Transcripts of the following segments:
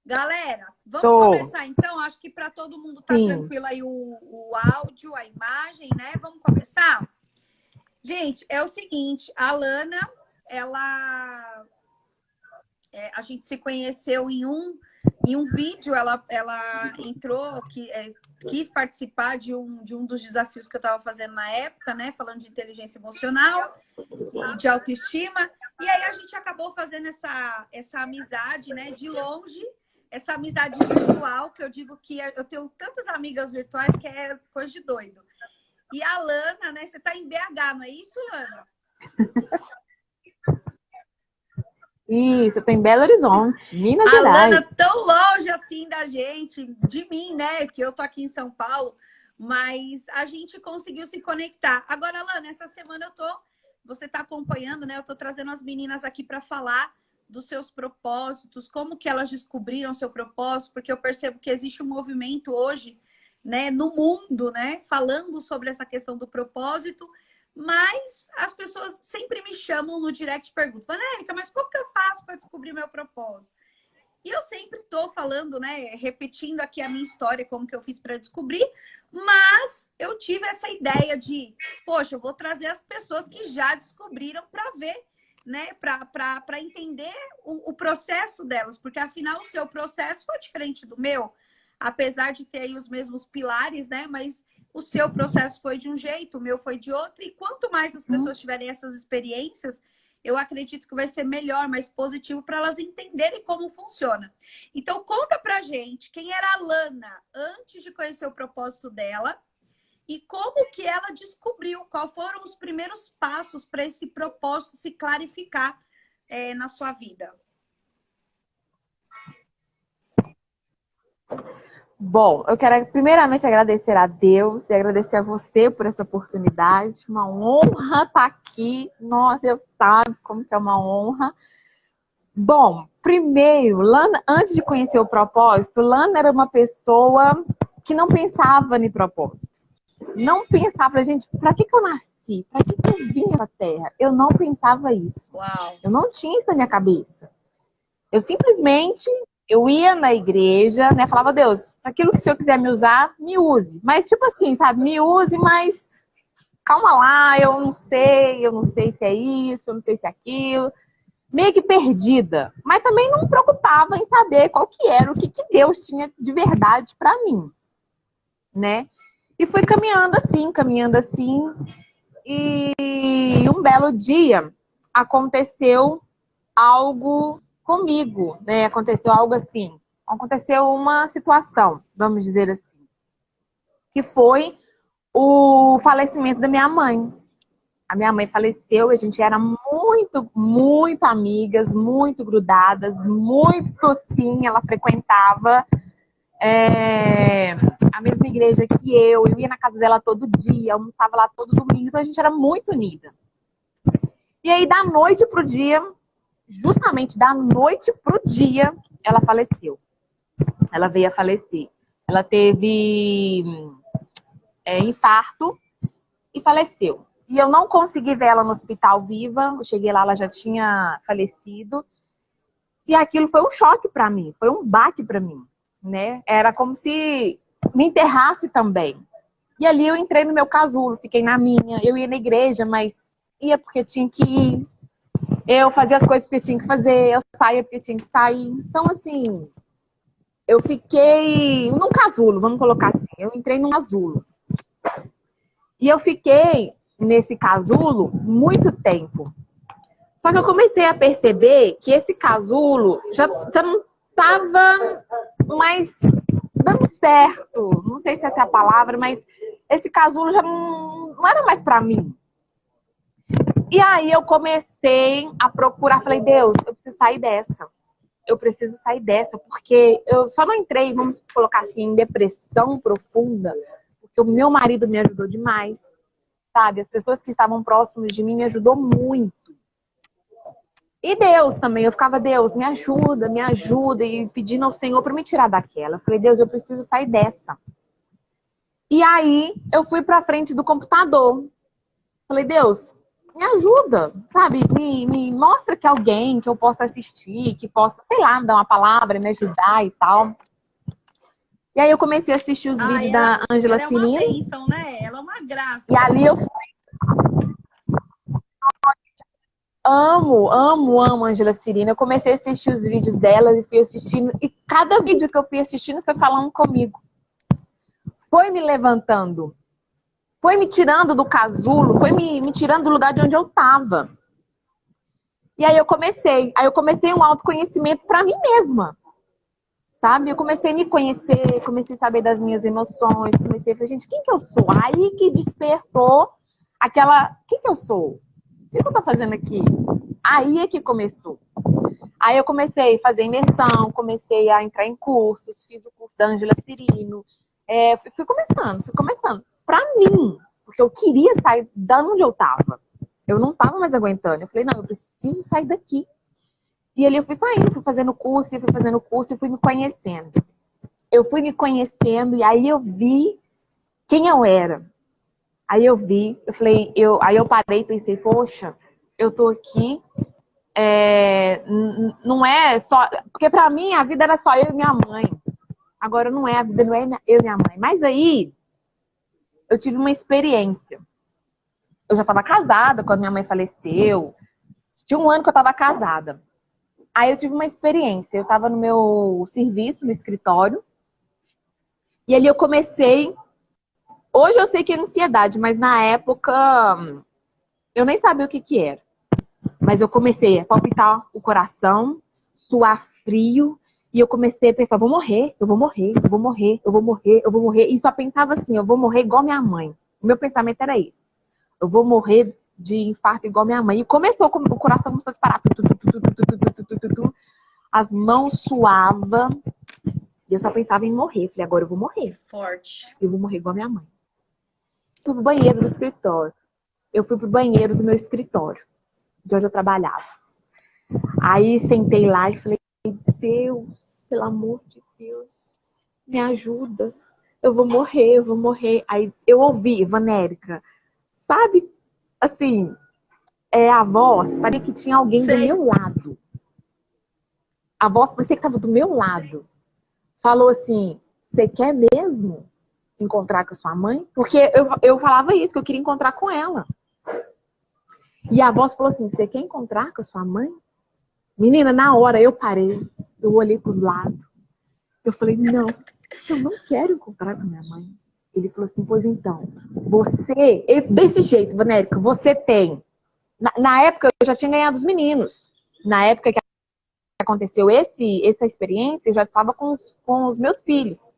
Galera, vamos Tô. começar então? Acho que para todo mundo tá Sim. tranquilo aí o áudio, a imagem, né? Vamos começar? Gente, é o seguinte, a Lana, a gente se conheceu em um vídeo, ela entrou, quis participar de um dos desafios que eu estava fazendo na época, né? Falando de inteligência emocional e de autoestima. E aí a gente acabou fazendo essa amizade, né? De longe, essa amizade virtual, que eu digo que eu tenho tantas amigas virtuais que é coisa de doido. E a Lana, né? Você está em BH, não é isso, Lana? Isso, eu tô em Belo Horizonte, Minas A Gerais. Lana tão longe assim da gente, de mim, né? Que eu tô aqui em São Paulo, mas a gente conseguiu se conectar. Agora, Lana, essa semana você tá acompanhando, né? Eu tô trazendo as meninas aqui para falar dos seus propósitos, como que elas descobriram seu propósito, porque eu percebo que existe um movimento hoje, né, no mundo, né, falando sobre essa questão do propósito. Mas as pessoas sempre me chamam no direct e perguntam, Érica, mas como que eu faço para descobrir meu propósito? E eu sempre estou falando, né, repetindo aqui a minha história, como que eu fiz para descobrir, mas eu tive essa ideia de, poxa, eu vou trazer as pessoas que já descobriram para ver, né, para entender o processo delas, porque afinal o seu processo foi diferente do meu, apesar de ter aí os mesmos pilares, né, mas o seu processo foi de um jeito, o meu foi de outro, e quanto mais as pessoas tiverem essas experiências, eu acredito que vai ser melhor, mais positivo para elas entenderem como funciona. Então, conta pra gente quem era a Lana antes de conhecer o propósito dela e como que ela descobriu, quais foram os primeiros passos para esse propósito se clarificar na sua vida. Bom, eu quero primeiramente agradecer a Deus e agradecer a você por essa oportunidade. Uma honra estar aqui. Nossa, Deus sabe como que é uma honra. Bom, primeiro, Lana, antes de conhecer o propósito, Lana era uma pessoa que não pensava em propósito. Não pensava, gente, para que eu nasci? Para que eu vim à Terra? Eu não pensava isso. Uau! Eu não tinha isso na minha cabeça. Eu simplesmente, eu ia na igreja, né? Falava, Deus, aquilo que o Senhor quiser me usar, me use. Mas tipo assim, sabe? Me use, mas calma lá, eu não sei se é isso, eu não sei se é aquilo. Meio que perdida. Mas também não me preocupava em saber qual que era, o que Deus tinha de verdade para mim, né? E fui caminhando assim. E um belo dia aconteceu algo comigo, né? Aconteceu algo assim. Aconteceu uma situação, vamos dizer assim, que foi o falecimento da minha mãe. A minha mãe faleceu, a gente era muito amigas, muito grudadas, muito sim, ela frequentava a mesma igreja que eu ia na casa dela todo dia, almoçava lá todo domingo, então a gente era muito unida. E aí, da noite pro dia, justamente da noite pro dia, ela faleceu. Ela veio a falecer. Ela teve infarto e faleceu. E eu não consegui ver ela no hospital viva. Eu cheguei lá, ela já tinha falecido. E aquilo foi um choque para mim, foi um baque para mim, né? Era como se me enterrasse também. E ali eu entrei no meu casulo, fiquei na minha. Eu ia na igreja, mas ia porque tinha que ir. Eu fazia as coisas porque tinha que fazer, eu saía porque tinha que sair. Então, assim, eu fiquei num casulo, vamos colocar assim. Eu entrei num casulo. E eu fiquei nesse casulo muito tempo. Só que eu comecei a perceber que esse casulo já não estava mais dando certo. Não sei se essa é a palavra, mas esse casulo já não era mais para mim. E aí eu comecei a procurar, falei, Deus, eu preciso sair dessa. Eu preciso sair dessa, porque eu só não entrei, vamos colocar assim, em depressão profunda, porque o meu marido me ajudou demais, sabe? As pessoas que estavam próximas de mim me ajudou muito. E Deus também, eu ficava, Deus, me ajuda, e pedindo ao Senhor para me tirar daquela. Eu falei, Deus, eu preciso sair dessa. E aí eu fui para frente do computador. Falei, Deus, me ajuda, sabe? Me mostra que alguém que eu possa assistir, que possa, sei lá, me dar uma palavra, me ajudar e tal. E aí eu comecei a assistir os Ah, vídeos da Ângela ela é uma Cirino. bênção, né? Ela é uma E graça. ali eu amo a Ângela Cirino. Eu comecei a assistir os vídeos dela e fui assistindo. E cada vídeo que eu fui assistindo foi falando comigo. Foi me levantando. Foi me tirando do casulo. Foi me tirando do lugar de onde eu tava. E aí eu comecei um autoconhecimento para mim mesma, sabe? Eu comecei a me conhecer, comecei a saber das minhas emoções, comecei a falar, gente, quem que eu sou? Aí que despertou quem que eu sou? O que eu tô fazendo aqui? Aí é que começou. Aí eu comecei a fazer imersão, comecei a entrar em cursos, fiz o curso da Ângela Cirino, fui começando. Pra mim, porque eu queria sair da onde eu tava. Eu não tava mais aguentando. Eu falei, não, eu preciso sair daqui. E ali eu fui saindo, fui fazendo curso, e fui me conhecendo. Eu fui me conhecendo e aí eu vi quem eu era. Aí eu vi, aí eu parei e pensei, poxa, eu tô aqui, não é só... Porque pra mim a vida era só eu e minha mãe. Agora não é, a vida não é eu e minha mãe. Mas aí eu tive uma experiência. Eu já estava casada quando minha mãe faleceu. Tinha um ano que eu estava casada. Aí eu tive uma experiência. Eu estava no meu serviço, no escritório. E ali eu comecei... Hoje eu sei que é ansiedade, mas na época eu nem sabia o que que era. Mas eu comecei a palpitar o coração, suar frio. E eu comecei a pensar, eu vou morrer, eu vou morrer, eu vou morrer, eu vou morrer, eu vou morrer. E só pensava assim, eu vou morrer igual minha mãe. O meu pensamento era esse. Eu vou morrer de infarto igual minha mãe. E começou, o coração começou a disparar. As mãos suavam. E eu só pensava em morrer. Falei, agora eu vou Que morrer. forte. Eu vou morrer igual minha mãe. Fui pro banheiro do escritório. Eu fui pro banheiro do meu escritório, de onde eu trabalhava. Aí sentei lá e falei, Deus, pelo amor de Deus, me ajuda. Eu vou morrer, eu vou morrer. Aí eu ouvi, Vanérica, sabe, assim, a voz, parecia que tinha alguém do Sei. meu lado. A voz parecia que estava do meu lado. Falou assim, você quer mesmo encontrar com a sua mãe? Porque eu falava isso, que eu queria encontrar com ela. E a voz falou assim, você quer encontrar com a sua mãe? Menina, na hora eu parei, eu olhei para os lados. Eu falei, não, eu não quero encontrar com minha mãe. Ele falou assim, pois então, desse jeito, Vanérica, você tem. Na época eu já tinha ganhado os meninos. Na época que aconteceu essa experiência, eu já estava com os meus filhos.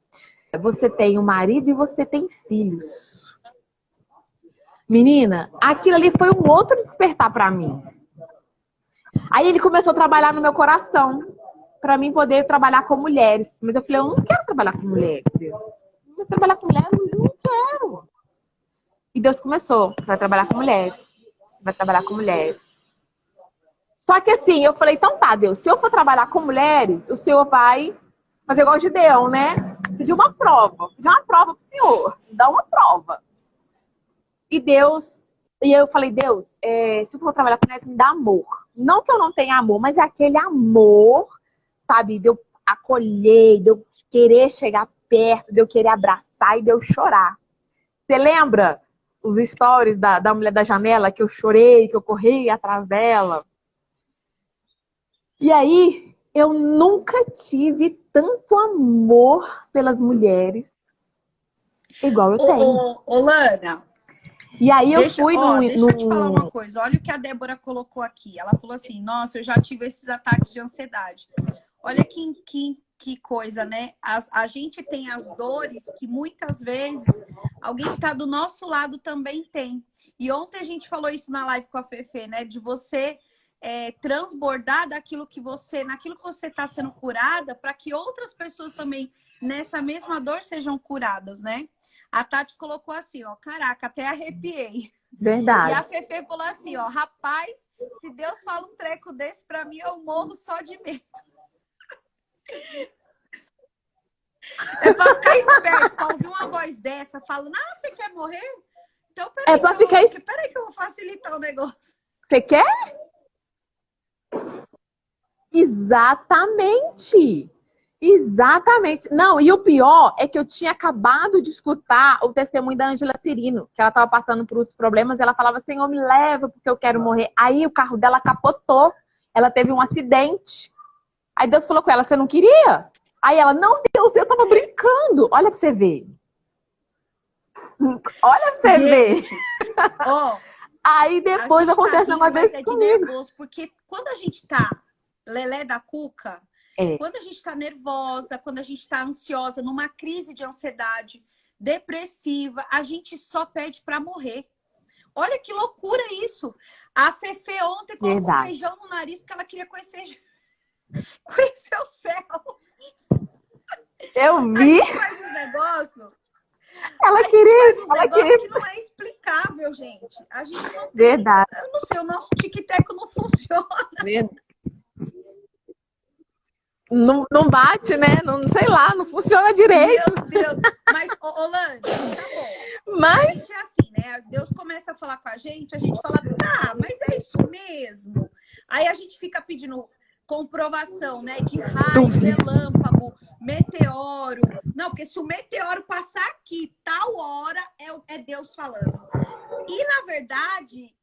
Você tem um marido e você tem filhos. Menina, aquilo ali foi um outro despertar para mim. Aí ele começou a trabalhar no meu coração, para mim poder trabalhar com mulheres. Mas eu falei, eu não quero trabalhar com mulheres, Deus. Não quero trabalhar com mulheres, eu não quero. E Deus começou, você vai trabalhar com mulheres. Você vai trabalhar com mulheres. Só que assim, eu falei, então tá, Deus, se eu for trabalhar com mulheres, o Senhor vai fazer igual o Gideão, né? Pedir uma prova pro Senhor, dá uma prova. E eu falei, Deus, se eu for trabalhar com mulheres, me dá amor. Não que eu não tenha amor, mas é aquele amor, sabe, de eu acolher, de eu querer chegar perto, de eu querer abraçar e de eu chorar. Você lembra os stories da mulher da janela, que eu chorei, que eu corri atrás dela? E aí, eu nunca tive tanto amor pelas mulheres igual eu tenho. Ô, Lana, E aí eu fui deixa eu te falar uma coisa. Olha o que a Débora colocou aqui. Ela falou assim, nossa, eu já tive esses ataques de ansiedade. Olha que coisa, né? A gente tem as dores que muitas vezes alguém que está do nosso lado também tem. E ontem a gente falou isso na live com a Fefe, né? De você transbordar naquilo que você está sendo curada, para que outras pessoas também nessa mesma dor sejam curadas, né? A Tati colocou assim, ó, caraca, até arrepiei. Verdade. E a Fefe falou assim, ó, rapaz, se Deus fala um treco desse pra mim, eu morro só de medo. É pra ficar esperto, pra ouvir uma voz dessa falando, ah, você quer morrer? Então, É pra ficar... peraí que eu vou facilitar o negócio. Você quer? Exatamente. Exatamente. Não, e o pior é que eu tinha acabado de escutar o testemunho da Ângela Cirino, que ela estava passando por os problemas, e ela falava, Senhor, me leva porque eu quero morrer. Aí o carro dela capotou, ela teve um acidente. Aí Deus falou com ela, você não queria? Aí ela, não, Deus, eu tava brincando. Olha pra você ver. Olha pra você ver. Ó, aí depois acontece um negócio desse comigo. Nervoso, porque quando a gente tá lelé da cuca, quando a gente tá nervosa, quando a gente tá ansiosa, numa crise de ansiedade, depressiva, a gente só pede pra morrer. Olha que loucura isso. A Fefe ontem colocou feijão no nariz porque ela queria conhecer o céu. Eu vi. A gente faz um negócio. Ela queria que não é explicável, gente. A gente não tem, verdade. Eu não sei, o nosso tic-teco não funciona. Verdade. Não bate, né? Não, sei lá, não funciona direito. Meu Deus. Mas, Olane, tá bom. Mas... A gente é assim, né? Deus começa a falar com a gente fala, tá, mas é isso mesmo. Aí a gente fica pedindo comprovação, né? De raio, relâmpago, meteoro. Não, porque se o meteoro passar aqui, tal hora, é Deus falando. E, na verdade,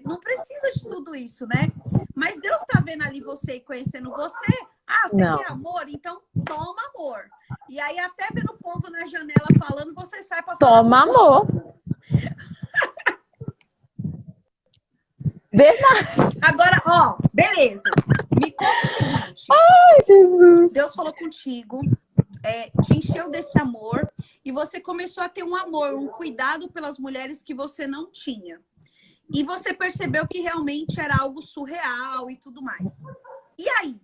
não precisa de tudo isso, né? Mas Deus tá vendo ali você e conhecendo você. Ah, você quer amor? Então toma amor. E aí, até vendo o povo na janela falando, você sai pra falar. Toma amor. Verdade. Agora, ó, beleza. Me conta o seguinte. Ai, Jesus. Deus falou contigo, te encheu desse amor e você começou a ter um amor, um cuidado pelas mulheres que você não tinha. E você percebeu que realmente era algo surreal e tudo mais. E aí?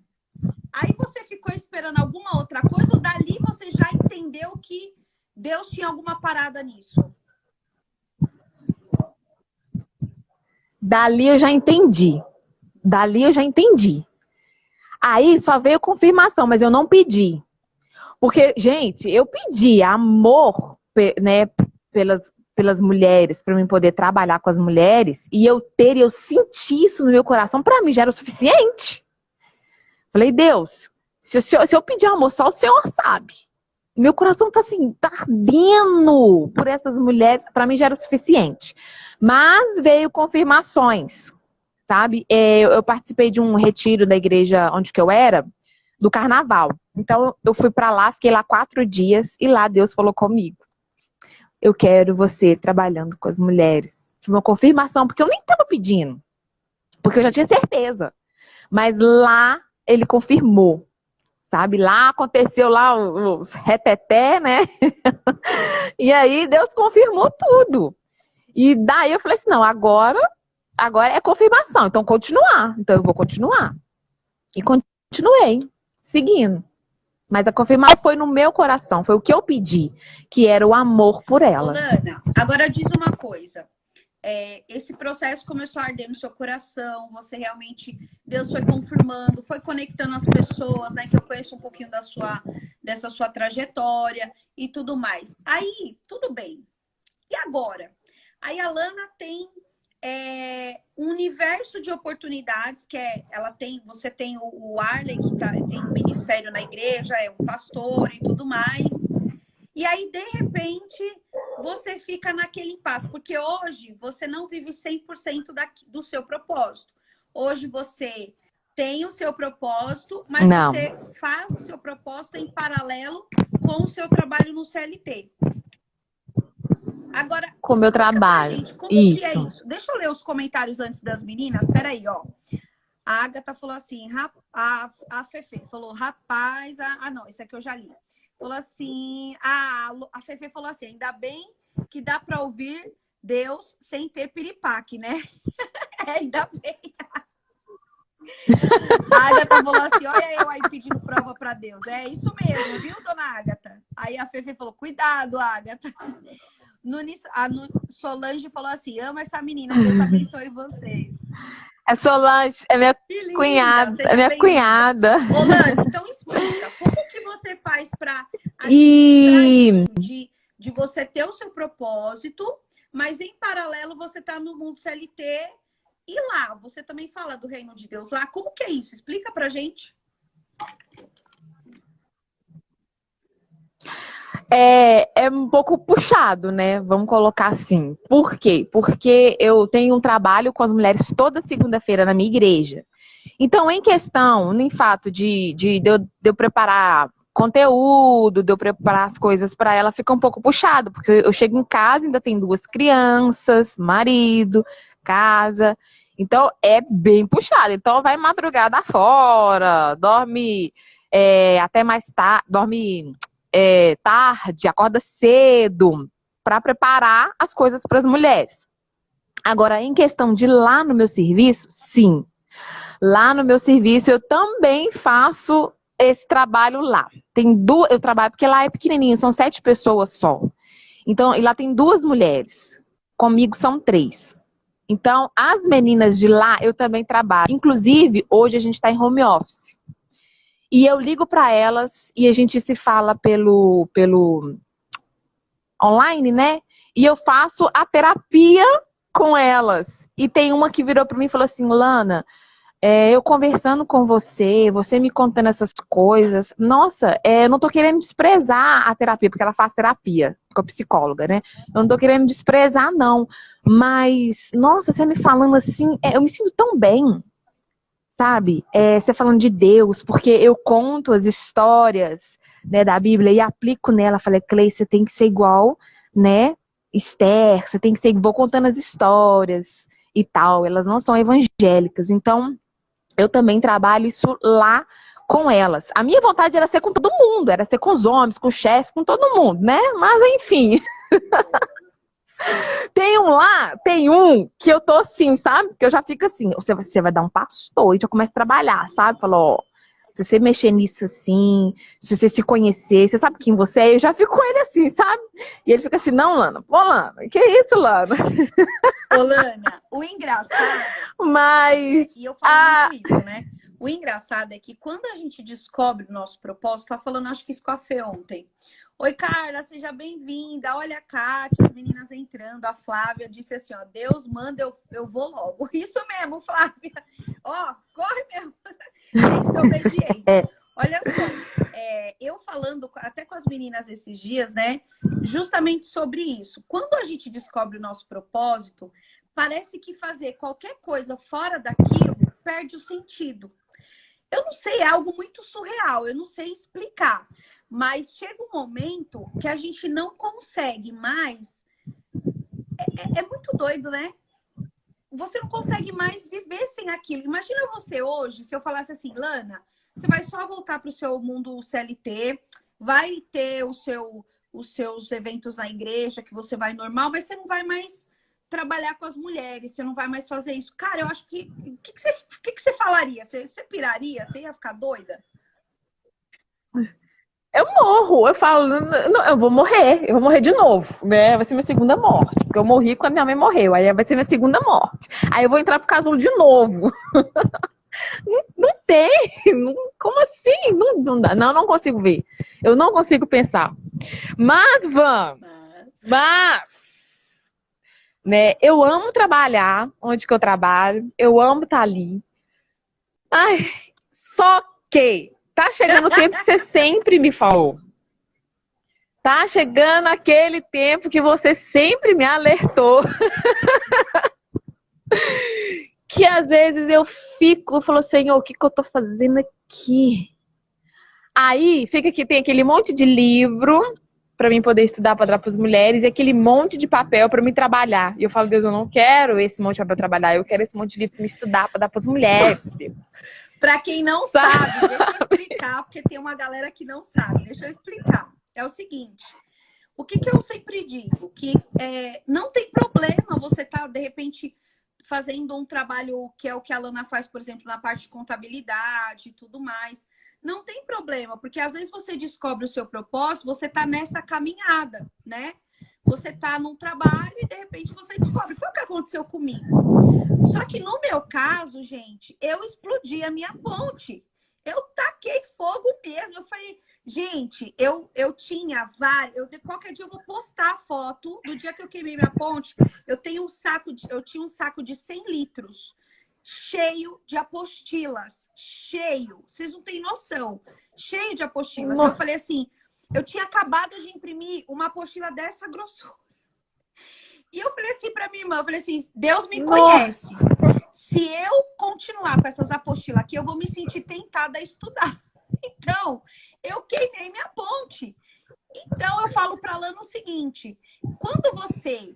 Aí você ficou esperando alguma outra coisa ou dali você já entendeu que Deus tinha alguma parada nisso? Dali eu já entendi. Aí só veio confirmação, mas eu não pedi. Porque, gente, eu pedi amor, né, pelas mulheres, para mim poder trabalhar com as mulheres, e eu senti isso no meu coração, para mim já era o suficiente. Falei, Deus, se eu pedir amor, só o Senhor sabe. Meu coração tá assim, tá ardendo por essas mulheres, para mim já era o suficiente. Mas veio confirmações, sabe? Eu participei de um retiro da igreja onde que eu era, do carnaval. Então, eu fui pra lá, fiquei lá 4 dias, e lá Deus falou comigo. Eu quero você trabalhando com as mulheres. Foi uma confirmação, porque eu nem tava pedindo. Porque eu já tinha certeza. Mas lá, ele confirmou. Sabe? Lá aconteceu lá os reteté, né? E aí, Deus confirmou tudo. E daí eu falei assim, não, agora é confirmação. Então, continuar. Então, eu vou continuar. E continuei, seguindo. Mas a confirmação foi no meu coração, foi o que eu pedi, que era o amor por elas. Lana, agora diz uma coisa. Esse processo começou a arder no seu coração, você realmente, Deus foi confirmando, foi conectando as pessoas, né? Que eu conheço um pouquinho dessa sua trajetória e tudo mais. Aí, tudo bem. E agora? Aí a Lana tem um universo de oportunidades que você tem o Arley, que tem um ministério na igreja, é um pastor e tudo mais. E aí, de repente, você fica naquele impasse, porque hoje você não vive 100% do seu propósito. Hoje você tem o seu propósito, mas você faz o seu propósito em paralelo com o seu trabalho no CLT. Agora, com o meu trabalho. Gente, como que é isso? Deixa eu ler os comentários antes das meninas. Peraí, ó. A Agatha falou assim, a Fefe falou, rapaz, não, isso aqui eu já li. Falou assim, a Fefe falou assim, ainda bem que dá para ouvir Deus sem ter piripaque, né? Ainda bem. A Agatha falou assim, olha eu aí pedindo prova para Deus. É isso mesmo, viu, dona Agatha? Aí a Fefe falou, cuidado, Agatha. A Solange falou assim, ama essa menina, Deus abençoe vocês. A Solange é minha cunhada. É minha cunhada. Olane, então explica, como que você faz para de você ter o seu propósito, mas em paralelo você está no mundo CLT e lá, você também fala do reino de Deus lá. Como que é isso? Explica pra gente. É um pouco puxado, né? Vamos colocar assim. Por quê? Porque eu tenho um trabalho com as mulheres toda segunda-feira na minha igreja. Então, em questão, em fato de eu preparar conteúdo, de eu preparar as coisas para ela, fica um pouco puxado, porque eu chego em casa, ainda tem 2 crianças, marido, casa. Então, é bem puxado. Então, vai madrugada fora, dorme até mais tarde, dorme tarde, acorda cedo para preparar as coisas para as mulheres. Agora, em questão de lá no meu serviço, sim. Lá no meu serviço eu também faço esse trabalho lá. Eu trabalho, porque lá é pequenininho, são 7 pessoas só. Então, e lá tem 2 mulheres. Comigo são 3. Então, as meninas de lá eu também trabalho. Inclusive, hoje a gente está em home office. E eu ligo para elas e a gente se fala pelo online, né? E eu faço a terapia com elas. E tem uma que virou para mim e falou assim, Lana, eu conversando com você, você me contando essas coisas, nossa, eu não tô querendo desprezar a terapia, porque ela faz terapia com a psicóloga, né? Eu não tô querendo desprezar, não. Mas, nossa, você me falando assim, eu me sinto tão bem. Sabe? Você falando de Deus, porque eu conto as histórias, né, da Bíblia e aplico nela. Falei, Clay, você tem que ser igual, né, Esther, você tem que ser, vou contando as histórias e tal. Elas não são evangélicas, então eu também trabalho isso lá com elas. A minha vontade era ser com todo mundo, era ser com os homens, com o chefe, com todo mundo, né? Mas enfim. Tem um que eu tô assim, sabe? Que eu já fico assim, você vai dar um pastor e já começa a trabalhar, sabe? Falou, ó, se você mexer nisso assim, se você se conhecer, você sabe quem você é, eu já fico com ele assim, sabe? E ele fica assim, não, Lana, pô, Lana, que isso, Lana? Ô, Lana, o engraçado... Mas... E eu falo muito isso, né? O engraçado é que quando a gente descobre o nosso propósito, tá falando, acho que isso com a Fê ontem. Oi, Carla, seja bem-vinda. Olha a Kátia, as meninas entrando. A Flávia disse assim, ó, Deus manda, eu vou logo. Isso mesmo, Flávia. Ó, corre mesmo. Tem que ser obediente. Olha só, eu falando até com as meninas esses dias, né? Justamente sobre isso. Quando a gente descobre o nosso propósito, parece que fazer qualquer coisa fora daquilo perde o sentido. Eu não sei, é algo muito surreal, eu não sei explicar. Mas chega um momento que a gente não consegue mais. É muito doido, né? Você não consegue mais viver sem aquilo. Imagina você hoje, se eu falasse assim, Lana, você vai só voltar para o seu mundo CLT, vai ter os seus eventos na igreja, que você vai normal, mas você não vai mais trabalhar com as mulheres, você não vai mais fazer isso. Cara, eu acho que... O que você falaria? Você piraria? Você ia ficar doida? Eu morro, eu falo, não, eu vou morrer de novo, né? Vai ser minha segunda morte, porque eu morri quando minha mãe morreu, aí vai ser minha segunda morte. Aí eu vou entrar pro casulo de novo. Não tem, como assim? Não dá, não consigo ver. Eu não consigo pensar. Mas, né? Eu amo trabalhar onde que eu trabalho, eu amo estar ali. Ai, só que tá chegando o tempo que você sempre me falou. Tá chegando aquele tempo que você sempre me alertou. Que às vezes eu falo, Senhor, o que eu tô fazendo aqui? Aí fica que tem aquele monte de livro para mim poder estudar para dar para as mulheres e aquele monte de papel para me trabalhar. E eu falo, Deus, eu não quero esse monte de papel para trabalhar, eu quero esse monte de livro para me estudar para dar para as mulheres, Deus. Para quem não sabe, deixa eu explicar, porque tem uma galera que não sabe. Deixa eu explicar. É o seguinte, o que eu sempre digo? Que não tem problema você estar, de repente, fazendo um trabalho que é o que a Lana faz, por exemplo, na parte de contabilidade e tudo mais. Não tem problema, porque às vezes você descobre o seu propósito, você está nessa caminhada, né? Você está num trabalho e, de repente, você descobre. Foi o que aconteceu comigo. Só que no meu caso, gente, eu explodi a minha ponte. Eu taquei fogo mesmo. Eu falei, gente, eu tinha vários. Qualquer dia eu vou postar a foto do dia que eu queimei minha ponte. Eu tinha um saco de 100 litros, cheio de apostilas. Cheio. Vocês não têm noção. Cheio de apostilas. Eu falei assim, eu tinha acabado de imprimir uma apostila dessa grossura. E eu falei assim para minha irmã, eu falei assim, Deus me conhece. Se eu continuar com essas apostilas aqui, eu vou me sentir tentada a estudar. Então, eu queimei minha ponte. Então, eu falo para a Lana o seguinte, quando você...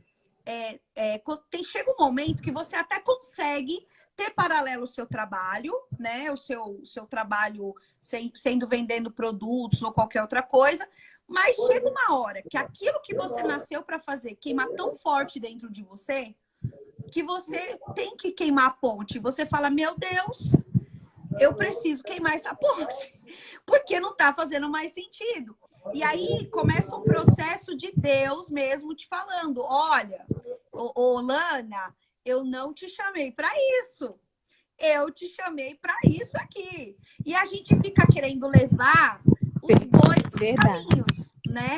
chega um momento que você até consegue ter paralelo o seu trabalho, né? O seu trabalho sendo vendendo produtos ou qualquer outra coisa, mas chega uma hora que aquilo que você nasceu para fazer queima tão forte dentro de você que você tem que queimar a ponte. Você fala, meu Deus, eu preciso queimar essa ponte, porque não está fazendo mais sentido. E aí começa um processo de Deus mesmo te falando, olha, ô Lana, eu não te chamei para isso. Eu te chamei para isso aqui. E a gente fica querendo levar os dois caminhos, né?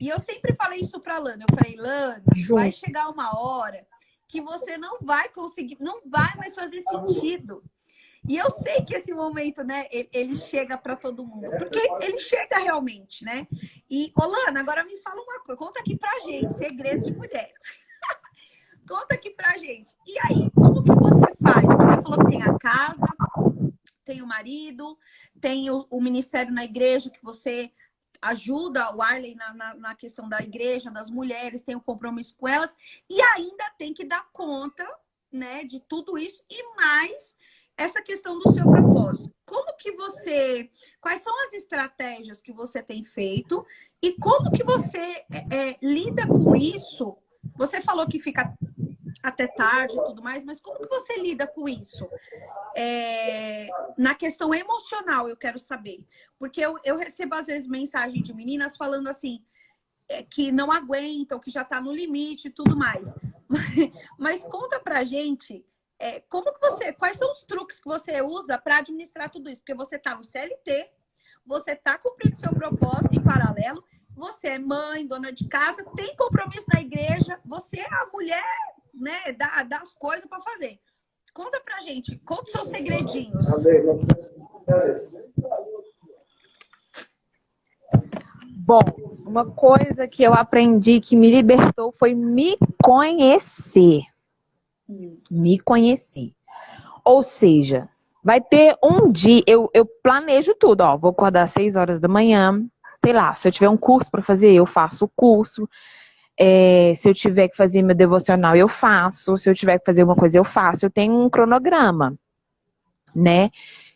E eu sempre falei isso para Lana. Eu falei, Lana, vai chegar uma hora que você não vai conseguir, não vai mais fazer sentido. E eu sei que esse momento, né, ele chega para todo mundo, porque ele chega realmente, né? E, Lana, agora me fala uma coisa, conta aqui pra gente, segredo de mulheres. Conta aqui pra gente. E aí, como que você faz? Você falou que tem a casa, tem o marido, tem o ministério na igreja, que você ajuda o Arley na questão da igreja, das mulheres, tem o compromisso com elas, e ainda tem que dar conta, né, de tudo isso, e mais essa questão do seu propósito. Como que você... Quais são as estratégias que você tem feito e como que você lida com isso? Você falou que fica até tarde e tudo mais, mas como que você lida com isso? Na questão emocional, eu quero saber. Porque eu recebo, às vezes, mensagem de meninas falando assim, que não aguentam, que já está no limite e tudo mais. Mas conta pra gente, como que você... Quais são os truques que você usa para administrar tudo isso? Porque você está no CLT, você está cumprindo seu propósito em paralelo, você é mãe, dona de casa, tem compromisso na igreja, você é a mulher, né, das coisas para fazer. Conta pra gente, conta os seus segredinhos. Bom, uma coisa que eu aprendi que me libertou foi me conhecer. Me conheci. Ou seja, vai ter um dia, eu planejo tudo, ó, vou acordar às 6 horas da manhã, sei lá, se eu tiver um curso para fazer, eu faço o curso. Se eu tiver que fazer meu devocional, eu faço. Se eu tiver que fazer uma coisa, eu faço. Eu tenho um cronograma, né?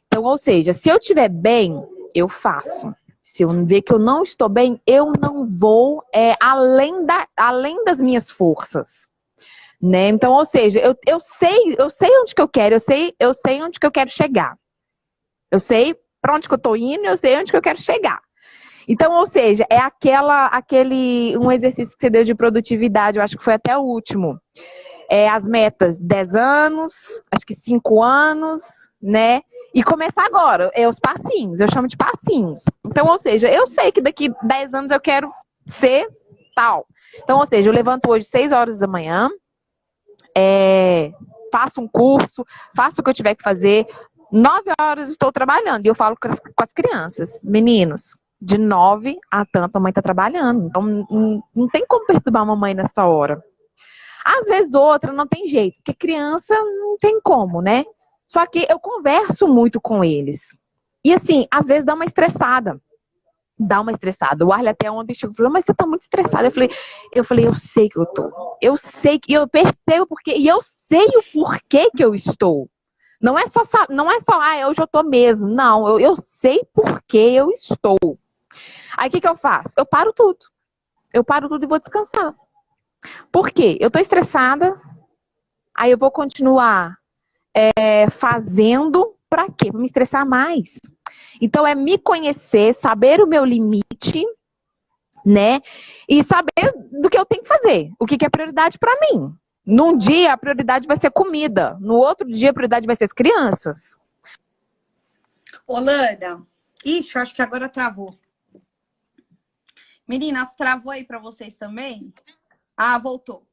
Então, ou seja, se eu estiver bem, eu faço. Se eu ver que eu não estou bem, eu não vou além das minhas forças, né? Então, ou seja, eu sei onde que eu quero, eu sei onde que eu quero chegar. Eu sei para onde que eu estou indo, eu sei onde que eu quero chegar. Então, ou seja, é um exercício que você deu de produtividade, eu acho que foi até o último. As metas, 10 anos, acho que 5 anos, né? E começar agora, os passinhos, eu chamo de passinhos. Então, ou seja, eu sei que daqui 10 anos eu quero ser tal. Então, ou seja, eu levanto hoje 6 horas da manhã, faço um curso, faço o que eu tiver que fazer, 9 horas estou trabalhando. E eu falo com as crianças, meninos, de 9 a tanto a mãe tá trabalhando. Então, não tem como perturbar a mamãe nessa hora. Às vezes outra não tem jeito, porque criança não tem como, né? Só que eu converso muito com eles. E assim, às vezes dá uma estressada. O Arley até ontem chegou e falou, mas você tá muito estressada. Eu falei, eu sei que eu tô. Eu sei que eu percebo porque, e eu sei o porquê que eu estou. Não é só, hoje eu tô mesmo. Não, eu sei por que eu estou. Aí o que eu faço? Eu paro tudo. Eu paro tudo e vou descansar. Por quê? Eu tô estressada, aí eu vou continuar fazendo pra quê? Pra me estressar mais. Então é me conhecer, saber o meu limite, né? E saber do que eu tenho que fazer. O que é prioridade pra mim. Num dia a prioridade vai ser comida, no outro dia a prioridade vai ser as crianças. Ô, Lana, ixi, eu acho que agora travou. Meninas, travou aí para vocês também? Ah, voltou.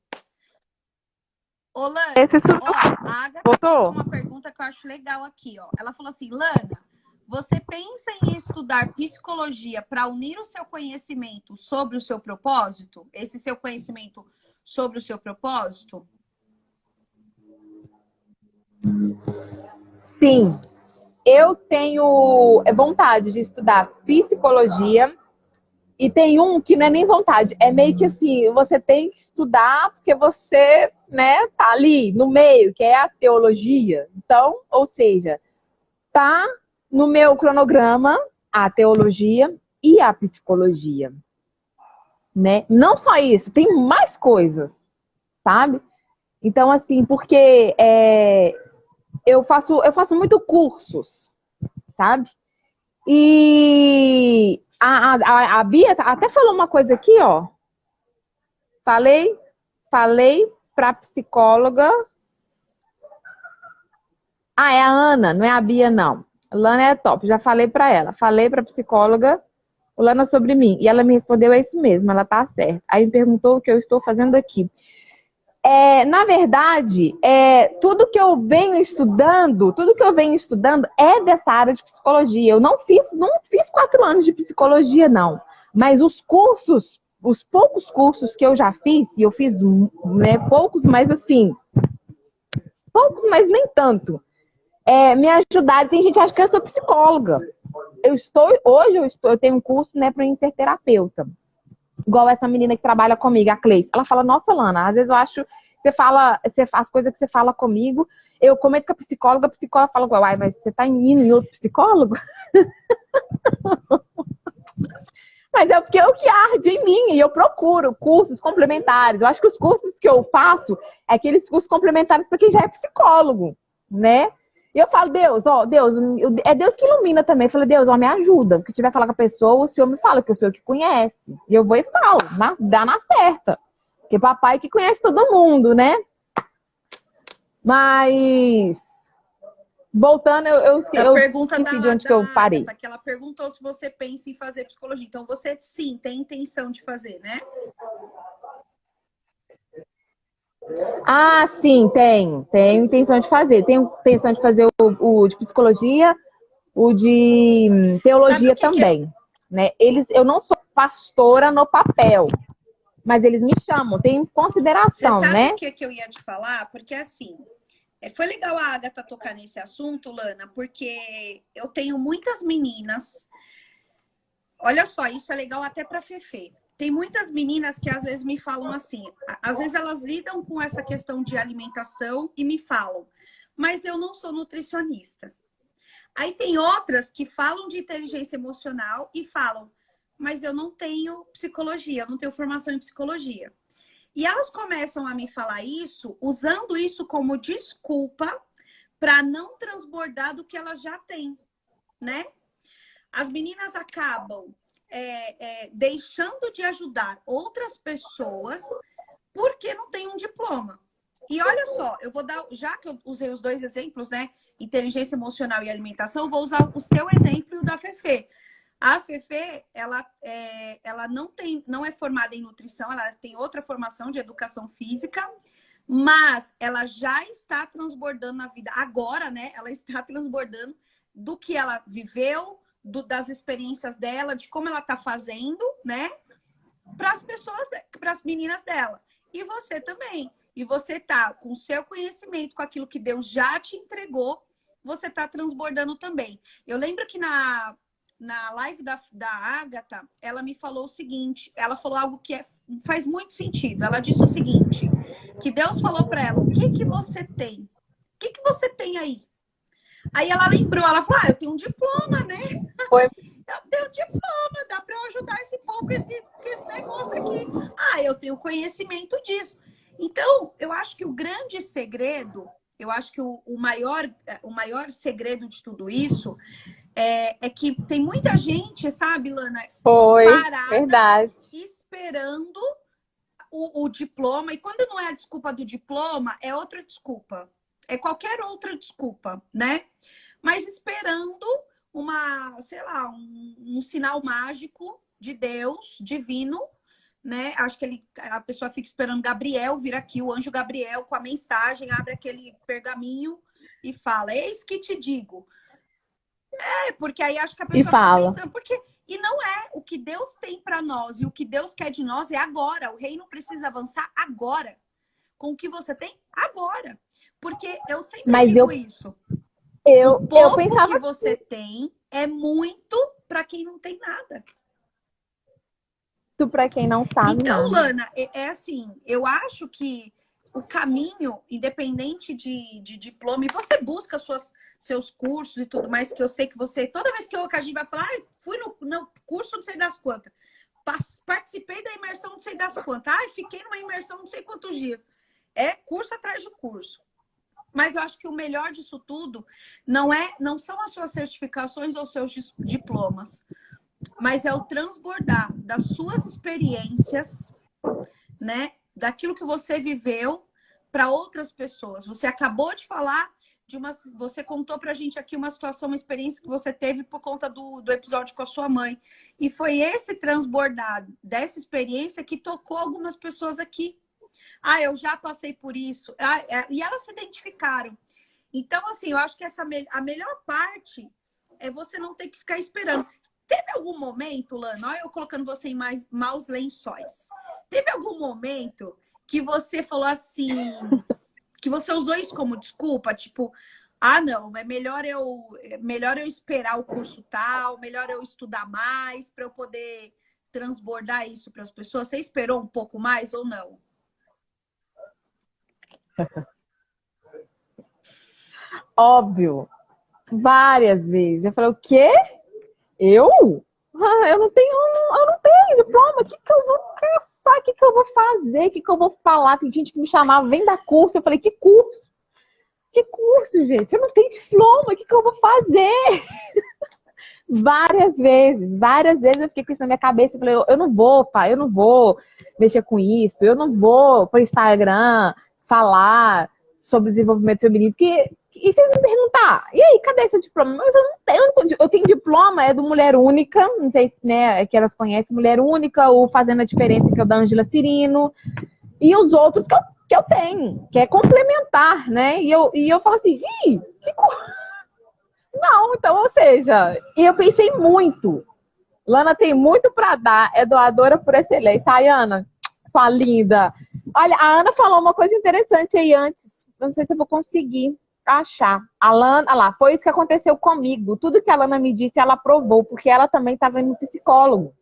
Ô, Lana, ó, a Agatha voltou? colocou uma pergunta que eu acho legal aqui, ó. Ela falou assim, Lana, você pensa em estudar psicologia para unir o seu conhecimento sobre o seu propósito? Esse seu conhecimento sobre o seu propósito? Sim, eu tenho vontade de estudar psicologia e tem um que não é nem vontade, é meio que assim, você tem que estudar porque você, né, tá ali no meio, que é a teologia. Então, ou seja, tá no meu cronograma a teologia e a psicologia, né? Não só isso, tem mais coisas, sabe? Então, assim, porque eu faço muito cursos, sabe? E a Bia até falou uma coisa aqui, ó. Falei pra psicóloga. Ah, é a Ana, não é a Bia, não. A Lana é top, já falei pra ela. Falei pra psicóloga, Lana, sobre mim. E ela me respondeu, é isso mesmo, ela tá certa. Aí me perguntou o que eu estou fazendo aqui. Na verdade, tudo que eu venho estudando é dessa área de psicologia. Eu não fiz 4 anos de psicologia, não. Mas os cursos, os poucos cursos que eu já fiz, e eu fiz, né, poucos, mas assim, poucos, mas nem tanto, me ajudaram. Tem gente que acha que eu sou psicóloga. Hoje eu tenho um curso, né, para ser terapeuta. Igual essa menina que trabalha comigo, a Cleice. Ela fala, nossa, Lana, às vezes eu acho, você faz coisas que você fala comigo, eu comento com a psicóloga fala, uai, mas você tá indo em outro psicólogo? Mas é porque é o que arde em mim, e eu procuro cursos complementares. Eu acho que os cursos que eu faço é aqueles cursos complementares para quem já é psicólogo, né? E eu falo, Deus, ó, Deus, é Deus que ilumina também. Eu falei, Deus, ó, me ajuda. O que tiver falar com a pessoa, o Senhor me fala, que o Senhor que conhece. E eu vou e falo, dá na certa. Porque papai que conhece todo mundo, né? Mas, voltando, eu esqueci de onde que eu parei. Agatha, que ela perguntou se você pensa em fazer psicologia. Então, você, sim, tem intenção de fazer, né? Ah, sim, tenho intenção de fazer. Tenho intenção de fazer o de psicologia, o de teologia também, né? Eu não sou pastora no papel, mas eles me chamam, tem consideração, Você sabe né? o que eu ia te falar? Porque assim, foi legal a Agatha tocar nesse assunto, Lana, porque eu tenho muitas meninas. Olha só, isso é legal até para Fefe. Tem muitas meninas que às vezes me falam assim, às vezes elas lidam com essa questão de alimentação e me falam, mas eu não sou nutricionista. Aí tem outras que falam de inteligência emocional e falam, mas eu não tenho psicologia, eu não tenho formação em psicologia. E elas começam a me falar isso, usando isso como desculpa para não transbordar do que elas já têm, né? As meninas acabam deixando de ajudar outras pessoas porque não tem um diploma. E olha só, eu vou dar, já que eu usei os dois exemplos, né? Inteligência emocional e alimentação, eu vou usar o seu exemplo e o da Fefe. A Fefe, ela não é formada em nutrição, ela tem outra formação de educação física, mas ela já está transbordando na vida. Agora, né? Ela está transbordando do que ela viveu, das experiências dela, de como ela está fazendo, né? Para as pessoas, para as meninas dela. E você também. E você tá com o seu conhecimento, com aquilo que Deus já te entregou, você tá transbordando também. Eu lembro que na live da Agatha, ela me falou o seguinte, ela falou algo que faz muito sentido. Ela disse o seguinte, que Deus falou para ela, o que você tem? O que você tem aí? Aí ela lembrou, ela falou, eu tenho um diploma, né? Foi. Eu tenho um diploma, dá para eu ajudar esse povo com esse negócio aqui. Eu tenho conhecimento disso. Então, eu acho que o grande segredo, eu acho que o maior segredo de tudo isso é que tem muita gente, sabe, Lana, parada, verdade, esperando o diploma. E quando não é a desculpa do diploma, é outra desculpa. É qualquer outra desculpa, né? Mas esperando sei lá, um sinal mágico de Deus, divino, né? Acho que a pessoa fica esperando Gabriel vir aqui, o anjo Gabriel, com a mensagem, abre aquele pergaminho e fala, eis que te digo. Porque aí acho que a pessoa fica pensando, e não é, o que Deus tem para nós e o que Deus quer de nós é agora. O reino precisa avançar agora, com o que você tem agora. Porque eu sempre digo isso. O pouco que você tem é muito para quem não tem nada. Para quem não sabe. Então, Lana, é assim, eu acho que o caminho, independente de diploma, e você busca seus cursos e tudo mais, que eu sei que você, toda vez que a gente vai falar, fui no curso não sei das quantas, participei da imersão não sei das quantas, fiquei numa imersão não sei quantos dias. É curso atrás de curso. Mas eu acho que o melhor disso tudo não são as suas certificações ou seus diplomas, mas é o transbordar das suas experiências, né? Daquilo que você viveu para outras pessoas. Você acabou de falar você contou pra gente aqui uma situação, uma experiência que você teve por conta do episódio com a sua mãe. E foi esse transbordar dessa experiência que tocou algumas pessoas aqui. Eu já passei por isso. E elas se identificaram. Então, assim, eu acho que a melhor parte é você não ter que ficar esperando. Teve algum momento, Lana, olha eu colocando você em maus lençóis. Teve algum momento que você falou assim, que você usou isso como desculpa? Tipo, não, é melhor eu esperar o curso tal, melhor eu estudar mais para eu poder transbordar isso para as pessoas. Você esperou um pouco mais ou não? Óbvio. Várias vezes. Eu falei, o quê? Eu não tenho diploma. O que eu vou caçar? O que eu vou fazer? O que eu vou falar? Tem gente que me chamava, vem dar curso. Eu falei, que curso? Que curso, gente? Eu não tenho diploma. O que eu vou fazer? Várias vezes eu fiquei com isso na minha cabeça. Eu falei, eu não vou, pai, eu não vou mexer com isso. Eu não vou pro Instagram falar sobre desenvolvimento feminino. Porque, e vocês me perguntar, e aí, cadê esse diploma? Mas eu não tenho, eu tenho diploma, é do Mulher Única, não sei se, né, é que elas conhecem Mulher Única, ou Fazendo a Diferença, que é o da Ângela Cirino, e os outros que eu tenho, que é complementar, né? E eu falo assim, não, então, ou seja, e eu pensei muito. Lana tem muito para dar, é doadora por excelência. Ai, Ana, sua linda. Olha, a Ana falou uma coisa interessante aí antes. Não sei se eu vou conseguir achar. A Lana, olha lá, foi isso que aconteceu comigo. Tudo que a Lana me disse, ela aprovou, porque ela também estava indo no psicólogo.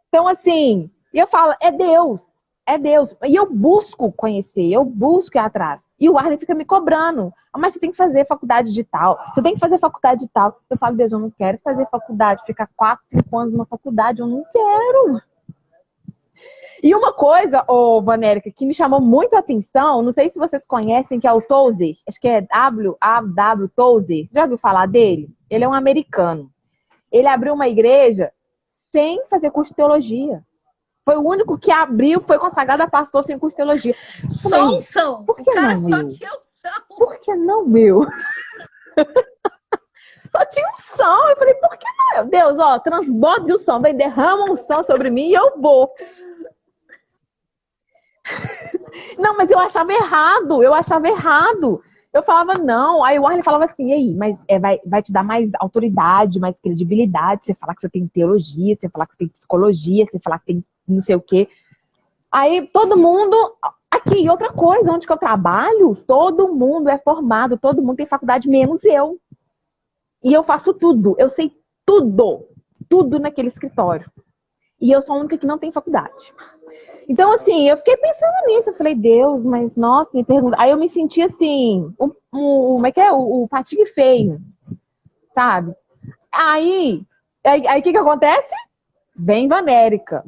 Então, assim, eu falo, é Deus. É Deus. E eu busco conhecer, eu busco ir atrás. E o Arlen fica me cobrando. Mas você tem que fazer faculdade de tal. Você tem que fazer faculdade de tal. Eu falo, Deus, eu não quero fazer faculdade. Ficar 4, 5 anos numa faculdade, eu não quero. E uma coisa, Vanérica, que me chamou muito a atenção, não sei se vocês conhecem, que é o Tozer. Acho que é W.A.W. Tozer. Você já ouviu falar dele? Ele é um americano. Ele abriu uma igreja sem fazer curso de teologia. Foi o único que abriu, foi consagrado a pastor sem curso de teologia. Só unção. Por que o cara não, só meu? tinha unção. Por que não, meu? Só tinha unção. Eu falei, por que não, meu Deus? Ó, transbordo de unção. Vem, derrama unção sobre mim e eu vou. Não, mas eu achava errado. Eu falava, não. Aí o Arlen falava assim, e aí, mas vai te dar mais autoridade, mais credibilidade. Você falar que você tem teologia, você falar que você tem psicologia, você falar que tem não sei o quê. Aí todo mundo... Aqui, outra coisa, onde que eu trabalho, todo mundo é formado, todo mundo tem faculdade, menos eu. E eu faço tudo, eu sei tudo. Tudo naquele escritório. E eu sou a única que não tem faculdade. Então, assim, eu fiquei pensando nisso. Eu falei, Deus, mas nossa, me pergunta. Aí eu me senti assim, como é que é? O patinho feio, sabe? Aí o que acontece? Vem Vanérica,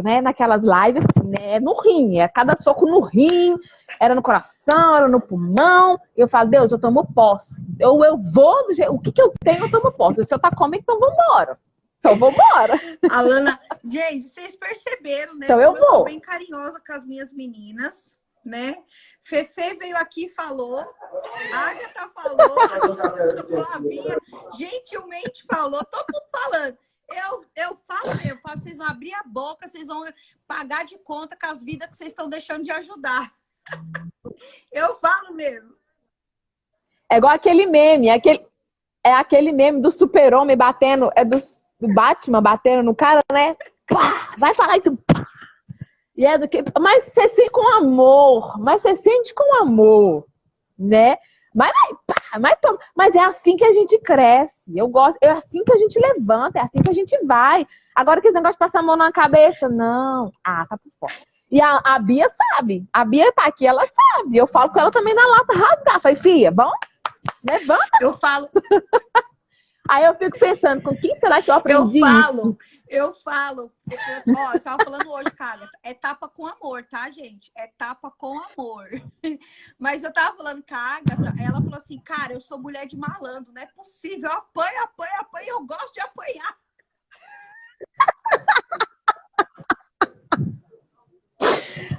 né? Naquelas lives, assim, né? No rim, cada soco no rim, era no coração, era no pulmão. Eu falo, Deus, eu tomo posse. Eu vou do jeito. O que eu tenho, eu tomo posse. Se o senhor tá comigo, então vambora. Então vambora. Alana, gente, vocês perceberam, né? Então eu vou. Eu sou bem carinhosa com as minhas meninas. né? Fefe veio aqui e falou, Agatha falou, Flavinha gentilmente falou, todo mundo falando. Eu falo mesmo, vocês vão abrir a boca, vocês vão pagar de conta com as vidas que vocês estão deixando de ajudar. Eu falo mesmo. É igual aquele meme, aquele meme do super-homem batendo, do Batman batendo no cara, né? Pá, vai falar isso. E é do que, mas você sente com amor, né? Mas é assim que a gente cresce. Eu gosto, é assim que a gente levanta, é assim que a gente vai. Agora que esse negócio de passar a mão na cabeça, não. Ah, tá por fora. E a Bia sabe. A Bia tá aqui, ela sabe. Eu falo com ela também na lata rasgar. Falei, filha, bom? Levanta. Eu falo. Aí eu fico pensando, com quem será que eu aprendi isso? Eu falo. Ó, eu tava falando hoje, cara, é tapa com amor, tá, gente? É tapa com amor. Mas eu tava falando com a Agatha, ela falou assim, cara, eu sou mulher de malandro, não é possível. Eu apanho, eu gosto de apanhar.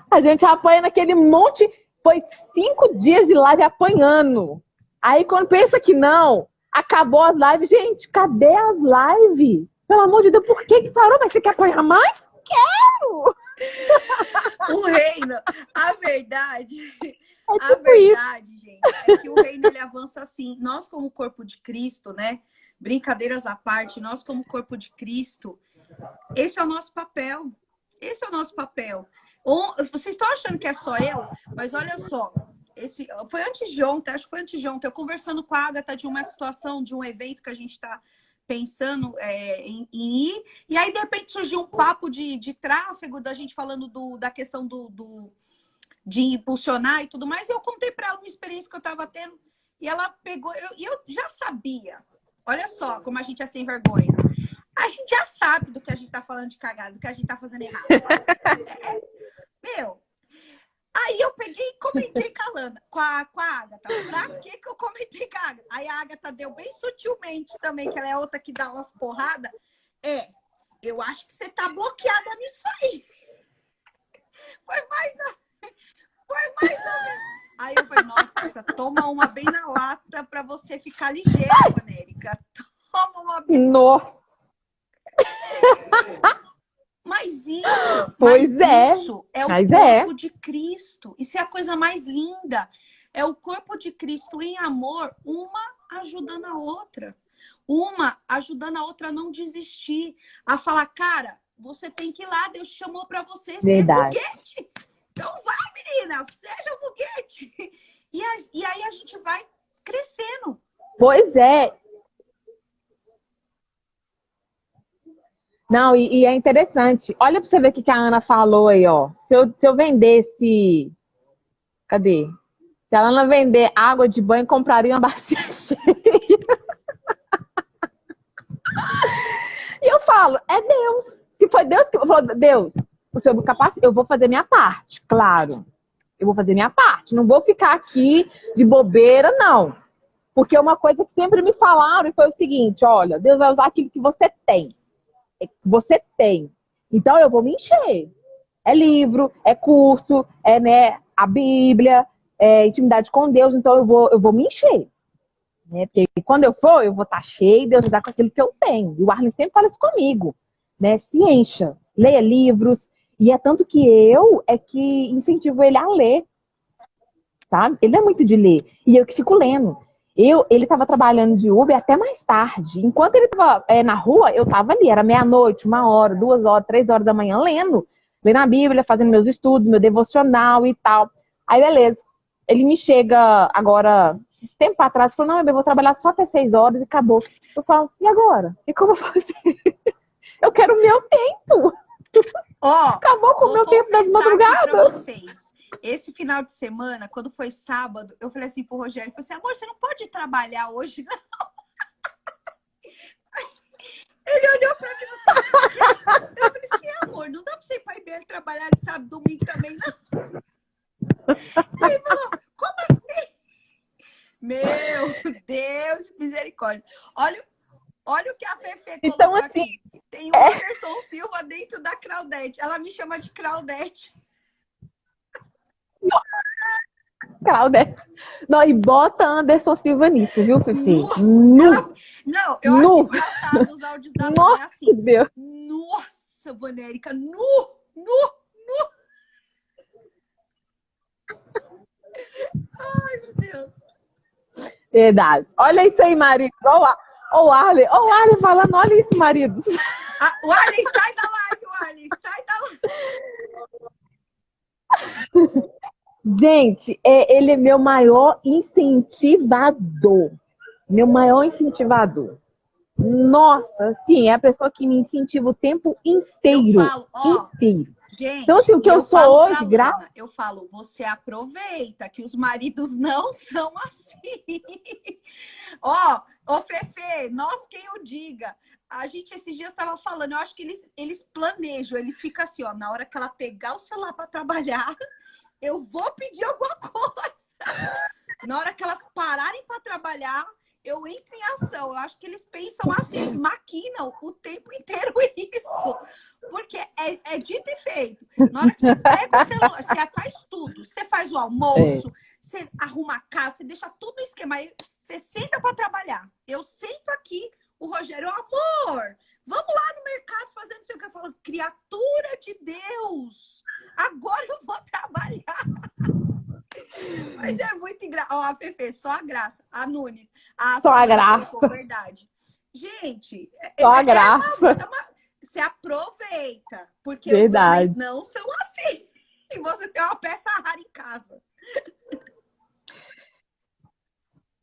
A gente apanha naquele monte, foi 5 dias de live apanhando. Aí quando pensa que não, acabou as lives. Gente, cadê as lives? Pelo amor de Deus, por que parou? Mas você quer apanhar mais? Quero! O reino, a verdade, gente, é que o reino ele avança assim. Nós, como corpo de Cristo, né? Brincadeiras à parte, nós, como corpo de Cristo, esse é o nosso papel. Esse é o nosso papel. Vocês estão achando que é só eu? Mas olha só, foi antes de ontem, acho que foi antes de ontem, eu conversando com a Agatha de uma situação, de um evento que a gente está pensando em ir, e aí de repente surgiu um papo de tráfego, da gente falando da questão de impulsionar e tudo mais, e eu contei para ela uma experiência que eu estava tendo, e ela pegou, e eu já sabia, olha só como a gente é sem vergonha, a gente já sabe do que a gente está falando de cagada, do que a gente está fazendo errado. Meu, aí eu peguei e comentei com a Agatha. Pra que eu comentei com a Agatha? Aí a Agatha deu bem sutilmente também, que ela é outra que dá umas porradas. Eu acho que você tá bloqueada nisso aí. Foi mais ou menos. Aí eu falei, nossa, toma uma bem na lata pra você ficar ligeira, Panérica. Toma uma bem... Nossa! Mas isso é o corpo de Cristo. Isso é a coisa mais linda. É o corpo de Cristo em amor, uma ajudando a outra. Uma ajudando a outra a não desistir. A falar, cara, você tem que ir lá, Deus te chamou para você ser foguete. Então vai, menina, seja um foguete. E aí a gente vai crescendo. Pois é. Não, e é interessante. Olha para você ver o que a Ana falou aí, ó. Se eu vendesse... Cadê? Se a Ana vender água de banho, compraria uma bacia cheia. E eu falo, é Deus. Se foi Deus que falou, Deus, o Senhor me capacita, eu vou fazer minha parte, claro. Eu vou fazer minha parte. Não vou ficar aqui de bobeira, não. Porque uma coisa que sempre me falaram foi o seguinte, olha, Deus vai usar aquilo que você tem. Então eu vou me encher. É livro, é curso, né, a Bíblia, é intimidade com Deus, então eu vou me encher. Né? Porque quando eu vou estar cheio, Deus vai dar com aquilo que eu tenho. E o Arlen sempre fala isso comigo. Né? Se encha, leia livros. E é tanto que que incentivo ele a ler. Tá? Ele é muito de ler. E eu que fico lendo. Ele estava trabalhando de Uber até mais tarde. Enquanto ele estava na rua, eu estava ali. Era meia-noite, 1h, 2h, 3h da manhã, lendo a Bíblia, fazendo meus estudos, meu devocional e tal. Aí, beleza. Ele me chega agora, esse tempo atrás, falou, não, eu vou trabalhar só até 6h e acabou. Eu falo, e agora? O que eu vou fazer? Eu quero o meu tempo. Acabou com o meu tempo das madrugadas. Esse final de semana, quando foi sábado, eu falei assim pro Rogério, eu falei assim, amor, você não pode trabalhar hoje, não? Ele olhou pra mim assim, eu falei assim, amor, não dá pra você ir pra IBL trabalhar de sábado, domingo também, não? E ele falou, como assim? Meu Deus de misericórdia. Olha o que a Fefe colocou então, assim, aqui. Tem o Anderson Silva dentro da Claudete. Ela me chama de Claudete. Claudete. Não, e bota Anderson Silva nisso, viu, Fifi? Nossa, Nu, não, eu acho nu. engraçado os áudios da Nani, Nossa, assim. Deus. Nossa, Bonérica, nu. Ai, meu Deus. Verdade. Olha isso aí, marido. Ó o Arley. Ó o Arley falando, olha isso, marido. O Arlen, sai da live, o Arlen, sai da live. Gente, ele é meu maior incentivador. Meu maior incentivador. Nossa, sim, é a pessoa que me incentiva o tempo Eu inteiro. falo, ó, Inteiro. gente, Então, assim, o que eu sou falo pra hoje, Lana, eu falo, você aproveita que os maridos não são assim. Ó, Fefe, nós quem o diga. A gente esses dias estava falando, eu acho que eles planejam, eles ficam assim, ó, na hora que ela pegar o celular para trabalhar, eu vou pedir alguma coisa. Na hora que elas pararem para trabalhar, eu entro em ação. Eu acho que eles pensam assim, eles maquinam o tempo inteiro isso. Porque é dito e feito. Na hora que você pega o celular, você faz tudo. Você faz o almoço, você arruma a casa, você deixa tudo no esquema. Aí você senta para trabalhar. Eu sento aqui, o Rogério, amor, vamos lá no mercado fazer não sei o que. Eu falo, criatura de Deus, agora eu vou trabalhar. Mas é muito engraçado. Ó, a Fefe, só a graça. A Nunes. só a graça. Colocou, verdade. Gente, só a graça. Você aproveita. Porque verdade. Os homens não são assim. E você tem uma peça rara em casa.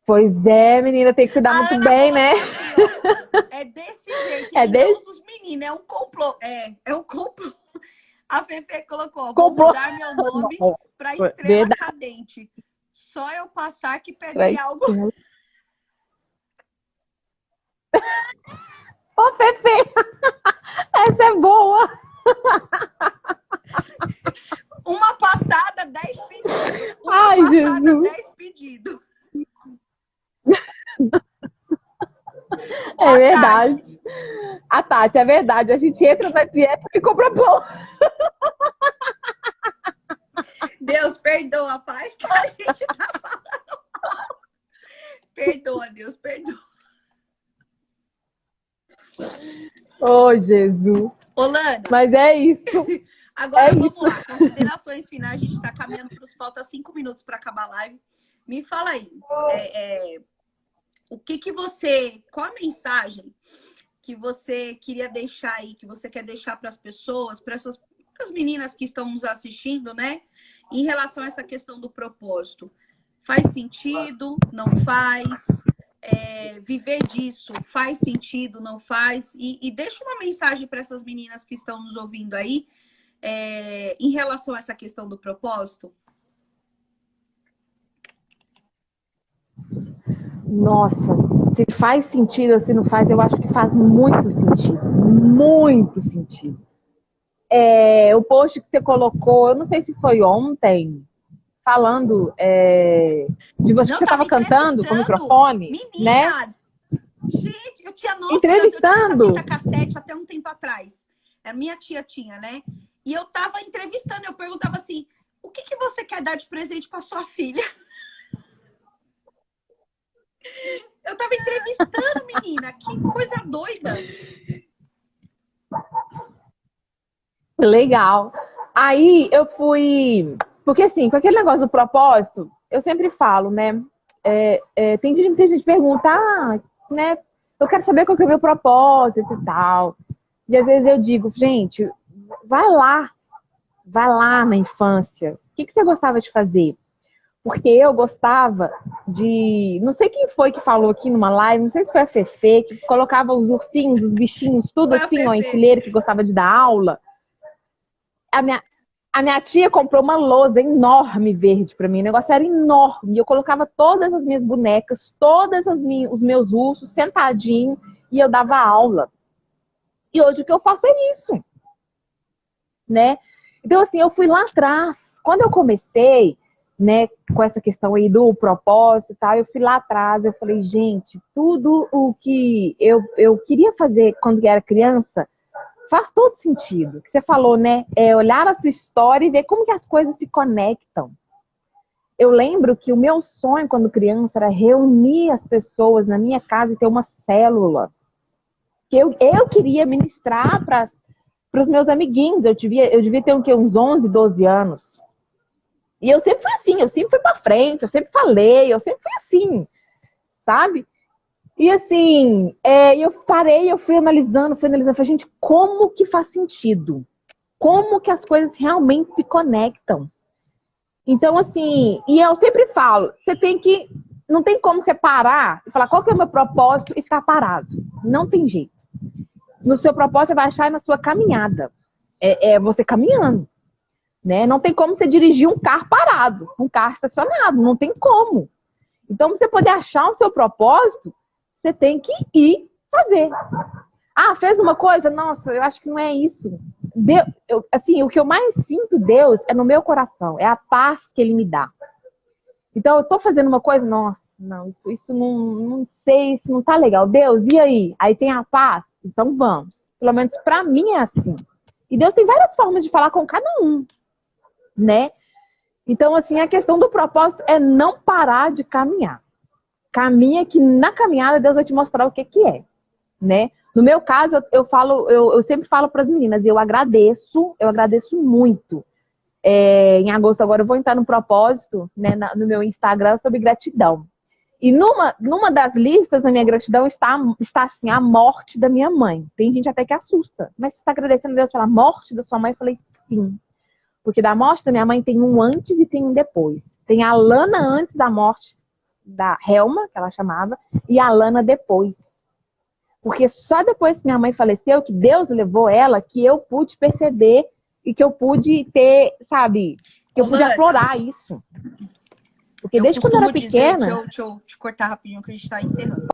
Pois é, menina, tem que cuidar muito bem, né? Assim, ó, é desse jeito. Ele não usa os meninos, é um complô. É um complô. A Fefe colocou, vou mudar meu nome para Estrela Cadente. Só eu passar que pedem algo. Ô, Fefe! Essa é boa! Uma passada, 10 pedidos. Ai, passada, Jesus. 10 pedidos. É verdade. A Tati, é verdade. A gente entra na dieta e compra pão. Deus, perdoa, pai, que a gente tá falando. Perdoa, Deus, perdoa. Oh, Jesus. Ô, Lana. Mas é isso. Agora vamos lá. Considerações finais. A gente está caminhando para os falta 5 minutos para acabar a live. Me fala aí. O que você... Qual a mensagem que você queria deixar aí, que você quer deixar para as pessoas, para as meninas que estão nos assistindo, né? Em relação a essa questão do propósito. Faz sentido? Não faz? Viver disso faz sentido? Não faz? E deixa uma mensagem para essas meninas que estão nos ouvindo aí em relação a essa questão do propósito. Nossa, se faz sentido ou se não faz, eu acho que faz muito sentido. Muito sentido. O post que você colocou, eu não sei se foi ontem, falando de você, que você estava cantando com o microfone. Menina! Né? Gente, eu tinha 9 anos, entrevistando. Eu tinha essa fita cassete até um tempo atrás. A minha tia tinha, né? E eu tava entrevistando, eu perguntava assim, o que você quer dar de presente para sua filha? Eu tava entrevistando, menina. Que coisa doida. Legal. Aí eu fui... Porque assim, com aquele negócio do propósito, eu sempre falo, né? Tem gente que pergunta, né? Eu quero saber qual que é o meu propósito e tal. E às vezes eu digo, gente, vai lá na infância. O que você gostava de fazer? Porque eu gostava de... Não sei quem foi que falou aqui numa live, não sei se foi a Fefe, que colocava os ursinhos, os bichinhos, tudo assim, ó, em fileira, que gostava de dar aula. A minha tia comprou uma lousa enorme verde pra mim. O negócio era enorme. Eu colocava todas as minhas bonecas, os meus ursos sentadinhos e eu dava aula. E hoje o que eu faço é isso. Né? Então, assim, eu fui lá atrás. Quando eu comecei, né, com essa questão aí do propósito e tal, eu fui lá atrás, eu falei, gente, tudo o que eu queria fazer quando era criança faz todo sentido. O que você falou, né? Olhar a sua história e ver como que as coisas se conectam. eu lembro que o meu sonho quando criança era reunir as pessoas na minha casa e ter uma célula. Que eu queria ministrar para os meus amiguinhos. Eu devia ter uns 11, 12 anos. E eu sempre fui assim, eu sempre fui para frente, eu sempre falei, eu sempre fui assim, sabe? E assim, eu parei, eu fui analisando, falei, gente, como que faz sentido? Como que as coisas realmente se conectam? Então, assim, e eu sempre falo, não tem como você parar e falar qual que é o meu propósito e ficar parado. Não tem jeito. No seu propósito, você vai achar na sua caminhada. É você caminhando. Né? Não tem como você dirigir um carro parado, um carro estacionado, não tem como. Então, pra você poder achar o seu propósito, você tem que ir fazer. Ah, fez uma coisa? Nossa, eu acho que não é isso. Assim, o que eu mais sinto Deus é no meu coração, é a paz que Ele me dá. Então, eu tô fazendo uma coisa, nossa, não, isso não sei, isso não tá legal. Deus, e aí? Aí tem a paz? Então vamos. Pelo menos pra mim é assim. E Deus tem várias formas de falar com cada um. Né? Então, assim, a questão do propósito é não parar de caminhar. Caminha que na caminhada Deus vai te mostrar o que é, né? No meu caso, eu sempre falo para as meninas, eu agradeço muito. Em agosto agora eu vou entrar no propósito, né, no meu Instagram sobre gratidão. E numa das listas da minha gratidão está assim, a morte da minha mãe. Tem gente até que assusta. Mas você está agradecendo a Deus pela morte da sua mãe? Eu falei, sim. Porque da morte da minha mãe tem um antes e tem um depois. Tem a Lana antes da morte da Helma, que ela chamava, e a Lana depois. Porque só depois que minha mãe faleceu, que Deus levou ela, que eu pude perceber e que eu pude ter, sabe, que eu pude aflorar isso. Porque desde quando eu era pequena... Deixa eu te cortar rapidinho que a gente está encerrando.